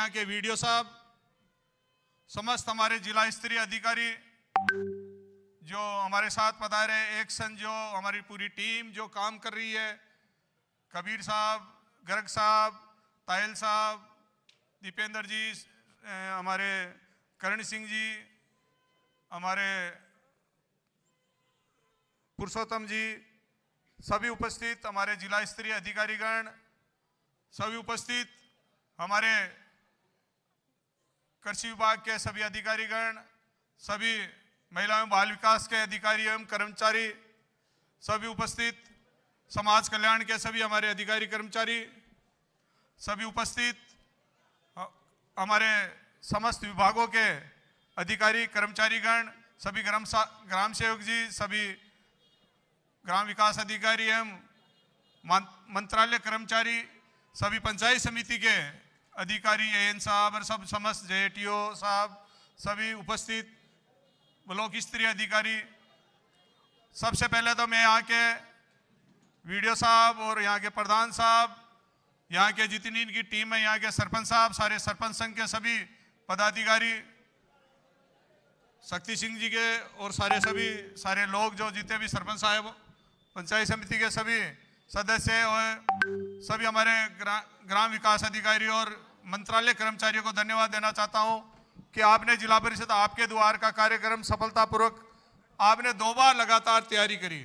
यहाँ के वीडियो साहब, समस्त हमारे जिला स्तरीय अधिकारी जो हमारे साथ पधारे, एक्शन जो हमारी पूरी टीम जो काम कर रही है, कबीर साहब, गर्ग साहब, ताहिल साहब, दीपेंद्र जी, हमारे करण सिंह जी, हमारे पुरुषोत्तम जी, सभी उपस्थित हमारे जिला स्तरीय अधिकारीगण, सभी उपस्थित हमारे कृषि विभाग के सभी अधिकारीगण, सभी महिला एवं बाल विकास के अधिकारी एवं कर्मचारी, सभी उपस्थित समाज कल्याण के सभी हमारे अधिकारी कर्मचारी, सभी उपस्थित हमारे समस्त विभागों के अधिकारी कर्मचारीगण, सभी ग्राम सेवक जी, सभी ग्राम विकास अधिकारी एवं मंत्रालय कर्मचारी, सभी पंचायत समिति के अधिकारी, एएन साहब और सब समस्त जेटीओ साहब, सभी उपस्थित ब्लॉक स्तरीय अधिकारी। सबसे पहले तो मैं यहाँ के वीडियो साहब और यहाँ के प्रधान साहब, यहाँ के जितनी इनकी टीम है, यहाँ के सरपंच साहब, सारे सरपंच संघ के सभी पदाधिकारी, शक्ति सिंह जी के और सारे लोग जो जितने भी सरपंच साहब, पंचायत समिति के सभी सदस्य और सभी हमारे ग्राम विकास अधिकारी और मंत्रालय कर्मचारियों को धन्यवाद देना चाहता हूं कि आपने जिला परिषद आपके द्वार का कार्यक्रम सफलतापूर्वक आपने 2 बार लगातार तैयारी करी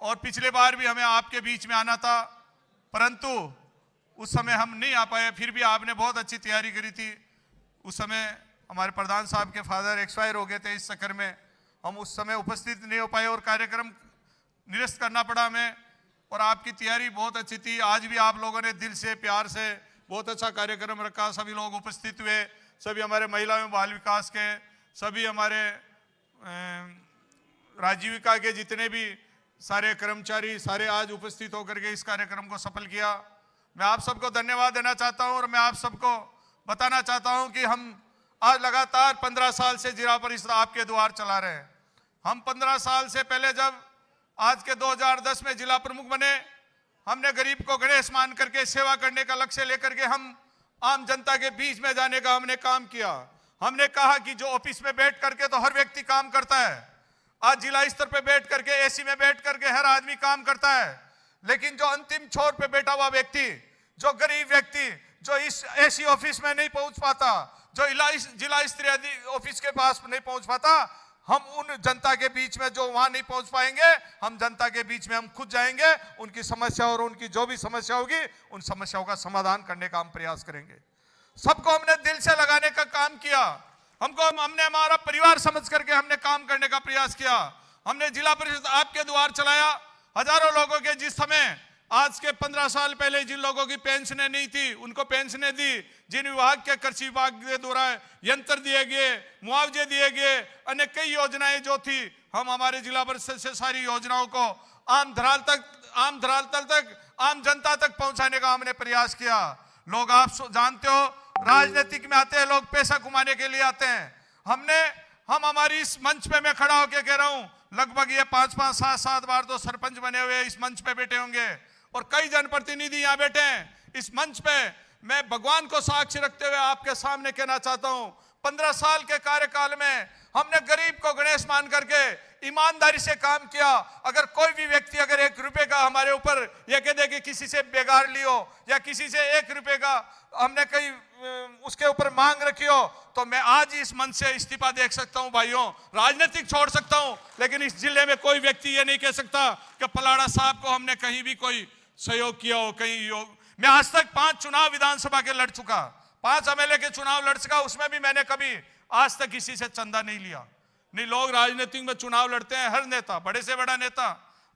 और पिछले बार भी हमें आपके बीच में आना था, परंतु उस समय हम नहीं आ पाए। फिर भी आपने बहुत अच्छी तैयारी करी थी। उस समय हमारे प्रधान साहब के फादर एक्सपायर हो गए थे, इस चक्कर में हम उस समय उपस्थित नहीं हो पाए और कार्यक्रम निरस्त करना पड़ा हमें। और आपकी तैयारी बहुत अच्छी थी। आज भी आप लोगों ने दिल से, प्यार से बहुत अच्छा कार्यक्रम रखा। सभी लोग उपस्थित हुए, सभी हमारे महिला एवं बाल विकास के, सभी हमारे राजीविका के जितने भी सारे कर्मचारी, सारे आज उपस्थित होकर के इस कार्यक्रम को सफल किया। मैं आप सबको धन्यवाद देना चाहता हूं और मैं आप सबको बताना चाहता हूं कि हम आज लगातार 15 साल से जिला परिषद आपके द्वार चला रहे हैं। हम 15 साल से पहले जब आज के 2010 में जिला प्रमुख बने, हमने गरीब को गणेश मान करके सेवा करने का लक्ष्य लेकर के हम आम जनता के बीच में जाने का हमने काम किया। हमने कहा कि जो ऑफिस में बैठ करके तो हर व्यक्ति काम करता है, आज जिला स्तर पे बैठ करके एसी में बैठ करके हर आदमी काम करता है, लेकिन जो अंतिम छोर पे बैठा हुआ व्यक्ति, जो गरीब व्यक्ति, जो इस एसी ऑफिस में नहीं पहुंच पाता, जो जिला स्तरीय ऑफिस के पास नहीं पहुंच पाता, हम उन जनता के बीच में जो वहां नहीं पहुंच पाएंगे, हम जनता के बीच में हम खुद जाएंगे, उनकी समस्या और उनकी जो भी समस्या होगी उन समस्याओं का समाधान करने का हम प्रयास करेंगे। सबको हमने दिल से लगाने का काम किया। हमने हमारा परिवार समझ करके हमने काम करने का प्रयास किया। हमने जिला परिषद आपके द्वार चलाया। हजारों लोगों के, जिस समय आज के 15 साल पहले जिन लोगों की पेंशनें नहीं थी उनको पेंशनें दी, जिन विभाग के कृषि विभाग के द्वारा यंत्र दिए गए, मुआवजे दिए गए, अन्य कई योजनाएं जो थी, हम हमारे जिला परिषद से सारी योजनाओं को आम धरातल तक आम जनता तक पहुंचाने का हमने प्रयास किया। लोग, आप जानते हो, राजनीतिक में आते हैं लोग पैसा कमाने के लिए आते हैं। हम हमारी इस मंच पे मैं खड़ा होकर कह रहा हूं, लगभग ये 5-5, 7-7 बार तो सरपंच बने हुए इस मंच पे बैठे होंगे और कई जनप्रतिनिधि यहाँ बैठे हैं इस मंच पे। मैं भगवान को साक्षी रखते हुए आपके सामने कहना चाहता हूं, 15 साल के कार्यकाल में हमने गरीब को गणेश मान करके ईमानदारी से काम किया। अगर कोई भी व्यक्ति अगर 1 रुपए का हमारे ऊपर यह कह दे कि किसी से बेगार लियो या किसी से 1 रुपए का हमने कहीं उसके ऊपर मांग रखी हो, तो मैं आज इस मंच से इस्तीफा दे सकता हूं भाइयों, राजनीतिक छोड़ सकता हूं, लेकिन इस जिले में कोई व्यक्ति ये नहीं कह सकता कि पलाड़ा साहब को हमने कहीं भी कोई सहयोग किया हो, कहीं योग। मैं आज तक 5 चुनाव विधानसभा के लड़ चुका, 5 एमएलए के चुनाव लड़ चुका, उसमें भी मैंने कभी आज तक किसी से चंदा नहीं लिया। नहीं, लोग राजनीतिक में चुनाव लड़ते हैं, हर नेता, बड़े से बड़ा नेता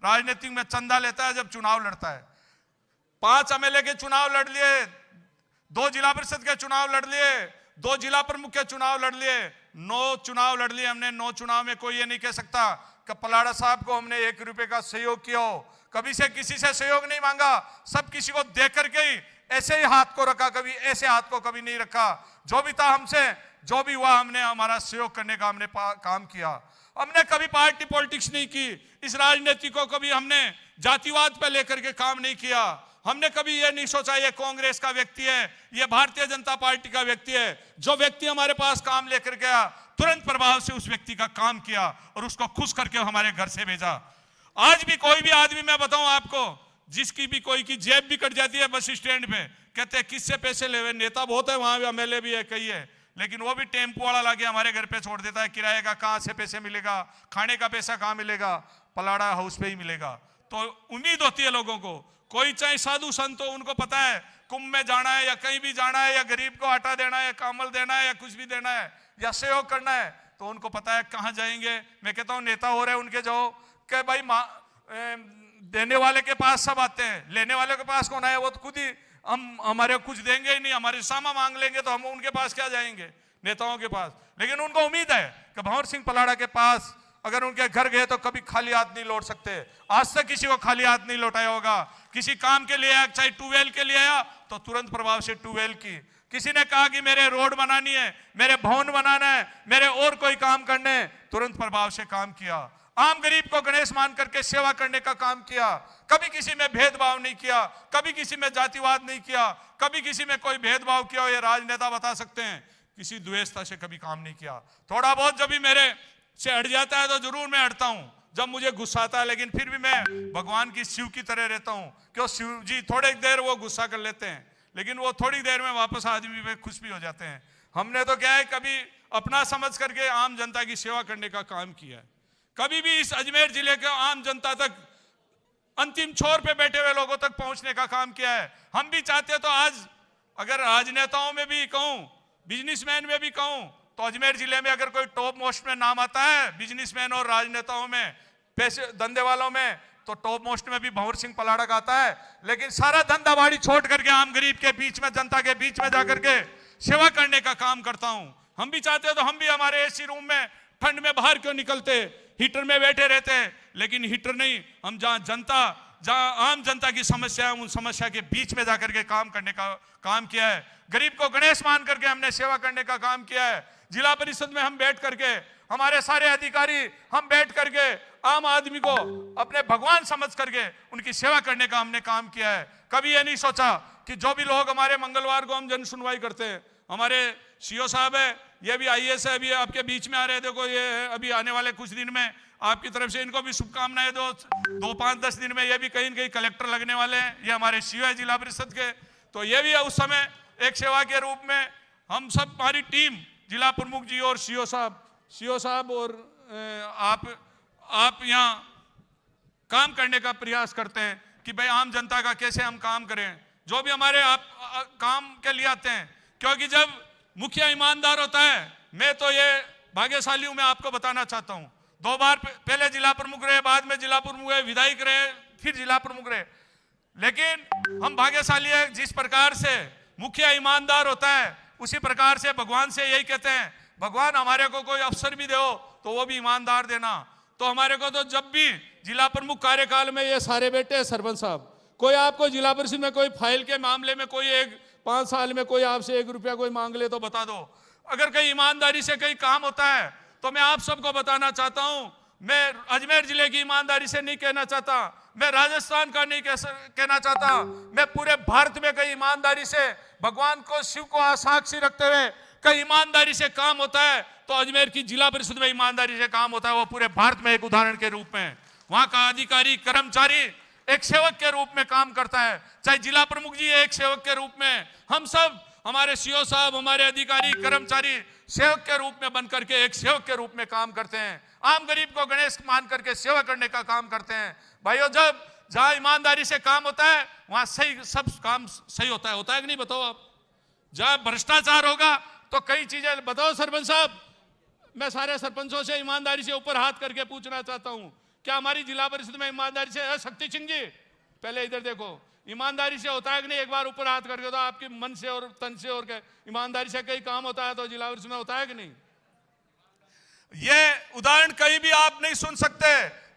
राजनीतिक में चंदा लेता है जब चुनाव लड़ता है। 5 एमएलए के चुनाव लड़ लिए, 2 जिला परिषद के चुनाव लड़ लिए, 2 जिला प्रमुख के चुनाव लड़ लिए, 9 चुनाव लड़ लिए हमने। 9 चुनाव में कोई ये नहीं कह सकता कि पलाड़ा साहब को हमने 1 रुपए का सहयोग किया हो। कभी से किसी से सहयोग नहीं मांगा, सब किसी को देख करके ही ऐसे ही हाथ को रखा, कभी ऐसे हाथ को कभी नहीं रखा। जो भी था हमसे, जो भी हुआ, हमने हमारा सहयोग करने का हमने काम किया। हमने कभी पार्टी पॉलिटिक्स नहीं की, इस राजनीति को कभी हमने जातिवाद पे लेकर के काम नहीं किया। हमने कभी ये नहीं सोचा ये कांग्रेस का व्यक्ति है, ये भारतीय जनता पार्टी का व्यक्ति है। जो व्यक्ति हमारे पास काम लेकर गया, तुरंत प्रभाव से उस व्यक्ति का काम किया और उसको खुश करके हमारे घर से भेजा। आज भी कोई भी आदमी, मैं बताऊं आपको, जिसकी भी कोई की जेब भी कट जाती है बस स्टैंड पे, कहते हैं किससे पैसे ले हुए, नेता बहुत है वहां, एमएलए भी है, कई है, लेकिन वो भी टेम्पो वाला लाके हमारे घर पे छोड़ देता है। किराए का कहां से पैसे मिलेगा, खाने का पैसा कहां मिलेगा, पलाड़ा हाउस पे ही मिलेगा। तो उम्मीद होती है लोगों को, कोई चाहे साधु संत हो, उनको पता है कुंभ में जाना है या कहीं भी जाना है या गरीब को आटा देना है या कामल देना है या कुछ भी देना है या सहयोग करना है, तो उनको पता है कहां जाएंगे। मैं कहता हूं नेता हो रहे उनके जाओ कि भाई देने वाले के पास सब आते हैं, लेने वाले के पास कौन है, वो तो खुद ही हम हमारे कुछ देंगे ही नहीं, हमारे सामा मांग लेंगे तो हम उनके पास क्या जाएंगे, नेताओं के पास। लेकिन उनको उम्मीद है कि भंवर सिंह पलाड़ा के पास अगर उनके घर गए तो कभी खाली हाथ नहीं लौट सकते। आज तक किसी को खाली हाथ नहीं लौटाया होगा। किसी काम के लिए आया, चाहे ट्यूबवेल के लिए आया तो तुरंत प्रभाव से ट्यूबवेल की, किसी ने कहा कि मेरे रोड बनानी है, मेरे भवन बनाना है, मेरे और कोई काम करने, तुरंत प्रभाव से काम किया। आम गरीब को गणेश मान करके सेवा करने का काम किया। कभी किसी में भेदभाव नहीं किया, कभी किसी में जातिवाद नहीं किया, कभी किसी में कोई भेदभाव किया, ये राजनेता बता सकते हैं। किसी द्वेषता से कभी काम नहीं किया। थोड़ा बहुत जब भी मेरे से अड़ जाता है तो जरूर मैं अड़ता हूं, जब मुझे गुस्सा आता है, लेकिन फिर भी मैं भगवान की शिव की तरह रहता हूं कि शिव जी थोड़ी देर वो गुस्सा कर लेते हैं, लेकिन वो थोड़ी देर में वापस आदमी पे खुश भी हो जाते हैं। हमने तो क्या है, कभी अपना समझ करके आम जनता की सेवा करने का काम किया है। कभी भी इस अजमेर जिले के आम जनता तक, अंतिम छोर पे बैठे हुए लोगों तक पहुंचने का काम किया है। हम भी चाहते तो आज अगर राजनेताओं में भी कहूं, बिजनेसमैन में भी कहूं, तो अजमेर जिले में अगर कोई टॉप मोस्ट में नाम आता है बिजनेसमैन और राजनेताओं में, पैसे धंधे वालों में, तो टॉप मोस्ट में भी भंवर सिंह पलाड़ा का आता है। लेकिन सारा धंधा बाड़ी छोड़ करके आम गरीब के बीच में, जनता के बीच में जाकर के सेवा करने का काम करता हूं। हम भी चाहते हैं तो हम भी हमारे एसी रूम में ठंड में बाहर क्यों निकलते, हीटर में बैठे रहते हैं, लेकिन हीटर नहीं, हम जहां आम जनता की समस्या है उन समस्या के बीच में जाकर के काम करने का काम किया है। गरीब को गणेश मान करके हमने सेवा करने का काम किया है। जिला परिषद में हम बैठ करके, हमारे सारे अधिकारी हम बैठ करके आम आदमी को अपने भगवान समझ करके उनकी सेवा करने का हमने काम किया है। कभी ये नहीं सोचा कि जो भी लोग हमारे मंगलवार को हम जन सुनवाई करते हैं, हमारे सीओ साहब है, ये भी आईएएस है, अभी आपके बीच में आ रहे हैं, देखो ये है, अभी आने वाले कुछ दिन में आपकी तरफ से इनको भी शुभकामनाएं दो। 2-5-10 दिन में ये भी कहीं न कहीं कलेक्टर लगने वाले हैं। ये हमारे सीओ है जिला परिषद के, तो ये भी उस समय एक सेवा के रूप में हम सब, हमारी टीम, जिला प्रमुख जी और सीओ साहब और आप यहाँ काम करने का प्रयास करते हैं कि भाई आम जनता का कैसे हम काम करें, जो भी हमारे आप काम के लिए आते हैं। क्योंकि जब मुखिया ईमानदार होता है, मैं तो ये भाग्यशाली हूं, मैं आपको बताना चाहता हूं, 2 बार पहले जिला प्रमुख रहे, बाद में जिला प्रमुख रहे, विधायक रहे, फिर जिला प्रमुख रहे, लेकिन हम भाग्यशाली है। जिस प्रकार से मुखिया ईमानदार होता है, उसी प्रकार से भगवान से यही कहते हैं, भगवान हमारे को कोई अफसर भी दो तो वो भी ईमानदार देना। तो हमारे को तो जब भी जिला प्रमुख कार्यकाल में ये सारे बैठे हैं सरपंच साहब, कोई आपको जिला परिषद में कोई फाइल के मामले में कोई 5 साल में कोई आपसे 1 रुपया कोई मांग ले तो बता दो। अगर कहीं ईमानदारी से कहीं काम होता है तो मैं आप सबको बताना चाहता हूं, मैं अजमेर जिले की ईमानदारी से नहीं कहना चाहता, मैं राजस्थान का नहीं कहना चाहता, मैं पूरे भारत में कहीं ईमानदारी से, भगवान को, शिव को साक्षी रखते हुए कहीं ईमानदारी से काम होता है तो अजमेर की जिला परिषद में ईमानदारी से काम होता है। वो पूरे भारत में एक उदाहरण के रूप में वहां का अधिकारी, कर्मचारी एक सेवक के रूप में काम करता है। चाहे जिला प्रमुख जी एक सेवक के रूप में, हम सब, हमारे सीओ साहब, हमारे अधिकारी, कर्मचारी सेवक के रूप में बन करके एक सेवक के रूप में काम करते हैं। आम गरीब को गणेश मान करके सेवा करने का काम करते हैं। भाइयों, जब जहां ईमानदारी से काम होता है वहां सब काम सही होता है कि नहीं, बताओ आप। जहां भ्रष्टाचार होगा तो कई चीजें, बताओ सरपंच साहब, मैं सारे सरपंचों से ईमानदारी से ऊपर हाथ करके पूछना चाहता हूं, क्या हमारी जिला परिषद में ईमानदारी से, शक्ति सिंह जी पहले इधर देखो, ईमानदारी से होता है कि नहीं, एक बार ऊपर हाथ करके तो आपके मन से और तन से और ईमानदारी से कई काम होता है तो जिला परिषद में होता है कि नहीं। ये उदाहरण कहीं भी आप नहीं सुन सकते,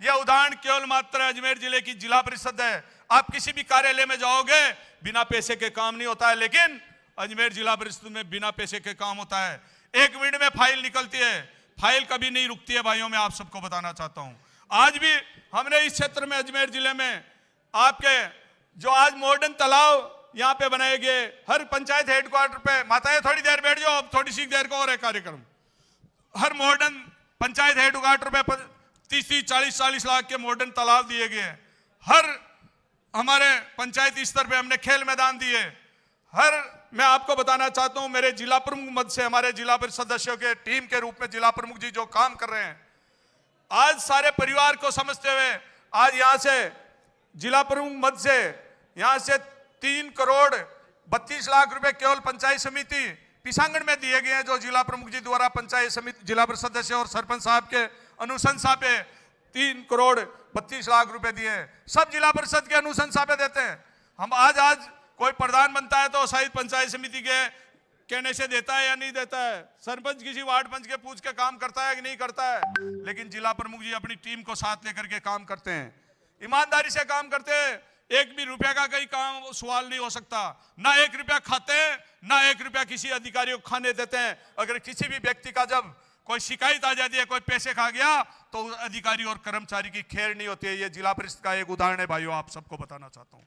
यह उदाहरण केवल मात्र अजमेर जिले की जिला परिषद है। आप किसी भी कार्यालय में जाओगे बिना पैसे के काम नहीं होता है, लेकिन अजमेर जिला परिषद में बिना पैसे के काम होता है। 1 मिनट में फाइल निकलती है, फाइल कभी नहीं रुकती है। भाइयों, मैं आप सबको बताना चाहता हूं, आज भी हमने इस क्षेत्र में, अजमेर जिले में, आपके जो आज मॉडर्न तालाब यहाँ पे बनाए गए, हर पंचायत हेडक्वार्टर पे, माताएं थोड़ी देर बैठ जाओ, अब थोड़ी सी देर को और है कार्यक्रम। हर मॉडर्न पंचायत हेडक्वार्टर पे 30-40 लाख के मॉडर्न तालाब दिए गए। हर हमारे पंचायती स्तर पे हमने खेल मैदान दिए। मैं आपको बताना चाहता हूं, मेरे जिला प्रमुख मद से हमारे जिला परिषद सदस्यों के टीम के रूप में जिला प्रमुख जी जो काम कर रहे हैं, आज सारे परिवार को समझते हुए आज यहां से जिला प्रमुख मद से यहां से 3 करोड़ 32 लाख रुपए केवल पंचायत समिति पिसांगड़ में दिए गए हैं, जो जिला प्रमुख जी द्वारा पंचायत समिति जिला परिषद सदस्य और सरपंच साहब के अनुशंसा पे 3 करोड़ 32 लाख रुपए दिए। सब जिला परिषद के अनुशंसा पे देते हैं। हम आज कोई प्रधान बनता है तो शायद पंचायत समिति के कहने से देता है या नहीं देता है, सरपंच किसी वार्ड पंच के पूछ के काम करता है कि नहीं करता है, लेकिन जिला प्रमुख जी अपनी टीम को साथ लेकर के काम करते हैं, ईमानदारी से काम करते हैं। 1 भी रुपया का कहीं काम सवाल नहीं हो सकता, ना 1 रुपया खाते हैं, ना 1 रुपया किसी अधिकारी को खाने देते हैं। अगर किसी भी व्यक्ति का जब कोई शिकायत आ जाती है, कोई पैसे खा गया, तो अधिकारी और कर्मचारी की खैर नहीं होती है। ये जिला परिषद का एक उदाहरण है भाइयों, आप सबको बताना चाहता हूं।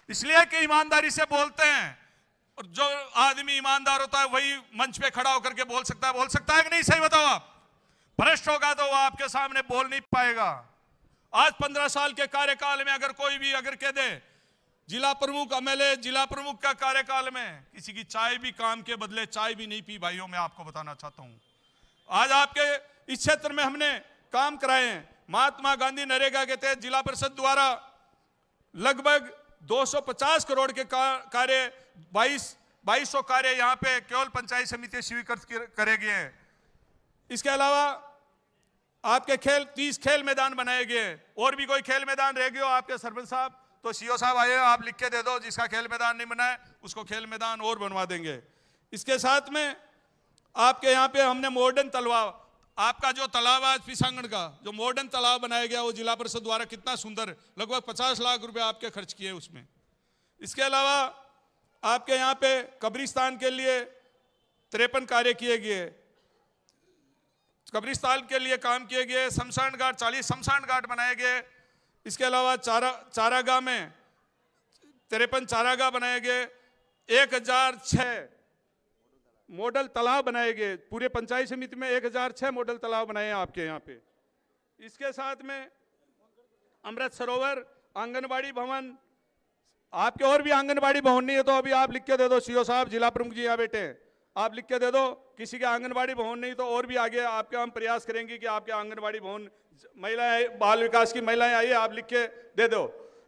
इसलिए कि ईमानदारी से बोलते हैं, और जो आदमी ईमानदार होता है वही मंच पे खड़ा होकर के बोल सकता है कि नहीं? सही बताओ आप। भ्रष्ट होगा तो वो आपके सामने बोल नहीं पाएगा। आज 15 साल के कार्यकाल में अगर कोई भी अगर कह दे जिला प्रमुख एमएलए जिला प्रमुख का कार्यकाल में किसी की चाय भी काम के बदले चाय भी नहीं पी, भाइयों मैं आपको बताना चाहता हूं। आज आपके इस क्षेत्र में हमने काम कराए हैं। महात्मा गांधी नरेगा के तहत जिला परिषद द्वारा लगभग 250 करोड़ के कार्य 2200 कार्य यहाँ पे केवल पंचायत समिति स्वीकृत करे गए हैं। इसके अलावा आपके 30 खेल मैदान बनाए गए। और भी कोई खेल मैदान रह गया आपके सरपंच साहब तो सीओ साहब आइए, आप लिख के दे दो, जिसका खेल मैदान नहीं बना है उसको खेल मैदान और बनवा देंगे। इसके साथ में आपके यहाँ पे हमने मॉडर्न तालाब, आपका जो तालाब है पिसांगड़ का जो मॉडर्न तालाब बनाया गया वो जिला परिषद द्वारा कितना सुंदर, लगभग 50 लाख रुपए आपके खर्च किए उसमें। इसके अलावा आपके यहाँ पे कब्रिस्तान के लिए 53 कार्य किए गए, कब्रिस्तान के लिए काम किए गए। शमशान घाट 40 शमशान घाट बनाए गए। इसके अलावा चारागाह में 53 चारागाह बनाए गए। 1006 मॉडल तालाब बनाए गए। पूरे पंचायत समिति में 1006 मॉडल तालाब बनाए हैं आपके यहाँ पे। इसके साथ में अमृत सरोवर, आंगनबाड़ी भवन, आपके और भी आंगनबाड़ी भवन नहीं है तो अभी आप लिख के दे दो, सीओ साहब जिला प्रमुख जी यहाँ बैठे हैं, आप लिख के दे दो। किसी के आंगनबाड़ी भवन नहीं तो और भी आगे आपके हम प्रयास करेंगे कि आपके आंगनबाड़ी भवन, महिलाएं बाल विकास की महिलाएं आइए, आप लिख के दे दो।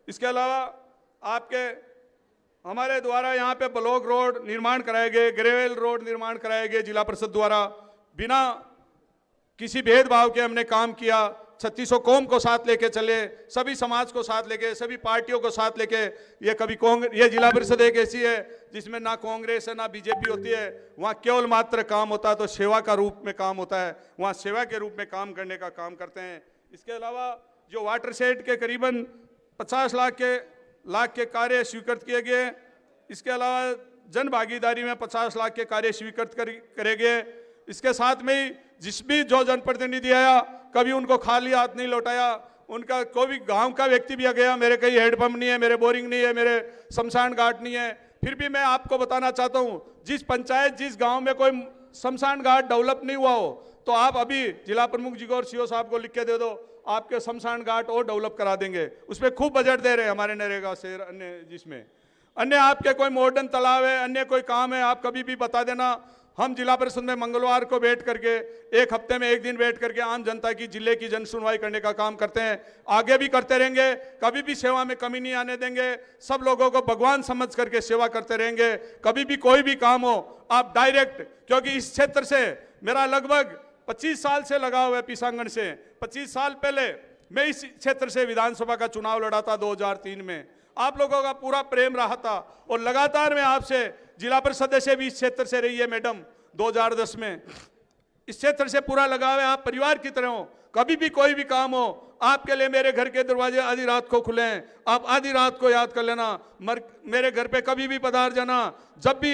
इसके अलावा आपके हमारे द्वारा यहाँ पे ब्लॉक रोड निर्माण कराए गए, ग्रेवेल रोड निर्माण कराए गए जिला परिषद द्वारा। बिना किसी भेदभाव के हमने काम किया। 3600 कौम को साथ लेके चले, सभी समाज को साथ लेके, सभी पार्टियों को साथ लेके। ये जिला परिषद एक ऐसी है जिसमें ना कांग्रेस है ना बीजेपी होती है। वहाँ केवल मात्र काम होता है तो सेवा का रूप में काम होता है, वहाँ सेवा के रूप में काम करने का काम करते हैं। इसके अलावा जो वाटर शेड के करीबन 50 लाख के कार्य स्वीकृत किए गए। इसके अलावा जन भागीदारी में 50 लाख के कार्य स्वीकृत करे गए। इसके साथ में ही जो जनप्रतिनिधि आया कभी उनको खाली हाथ नहीं लौटाया। उनका कोई भी गांव का व्यक्ति भी आ गया, मेरे कहीं हैंडपंप नहीं है, मेरे बोरिंग नहीं है, मेरे शमशान घाट नहीं है, फिर भी मैं आपको बताना चाहता हूं जिस पंचायत जिस गांव में कोई शमशान घाट डेवलप नहीं हुआ हो तो आप अभी जिला प्रमुख जी को और सीओ साहब को लिख के दे दो, आपके शमशान घाट और डेवलप करा देंगे। उसमें खूब बजट दे रहे हैं हमारे नरेगा से। अन्य आपके कोई मॉडर्न तालाब है, अन्य कोई काम है, आप कभी भी बता देना। हम जिला परिषद में मंगलवार को बैठ करके, एक हफ्ते में एक दिन बैठ करके आम जनता की जिले की जन सुनवाई करने का काम करते हैं, आगे भी करते रहेंगे। कभी भी सेवा में कमी नहीं आने देंगे। सब लोगों को भगवान समझ करके सेवा करते रहेंगे। कभी भी कोई भी काम हो आप डायरेक्ट, क्योंकि इस क्षेत्र से मेरा लगभग 25 साल से लगा हुआ है पिसांगड़ से। 25 साल पहले मैं इस क्षेत्र से विधानसभा का चुनाव लड़ा था 2003 में। आप लोगों का पूरा प्रेम रहा था और लगातार मैं आपसे जिला परिषद सदस्य भी इस क्षेत्र से रही है मैडम 2010 में। इस क्षेत्र से पूरा लगाव है, आप परिवार की तरह हो। कभी भी कोई भी काम हो आपके लिए मेरे घर के दरवाजे आधी रात को खुले हैं। आप आधी रात को याद कर लेना, मेरे घर पे कभी भी पधार जाना। जब भी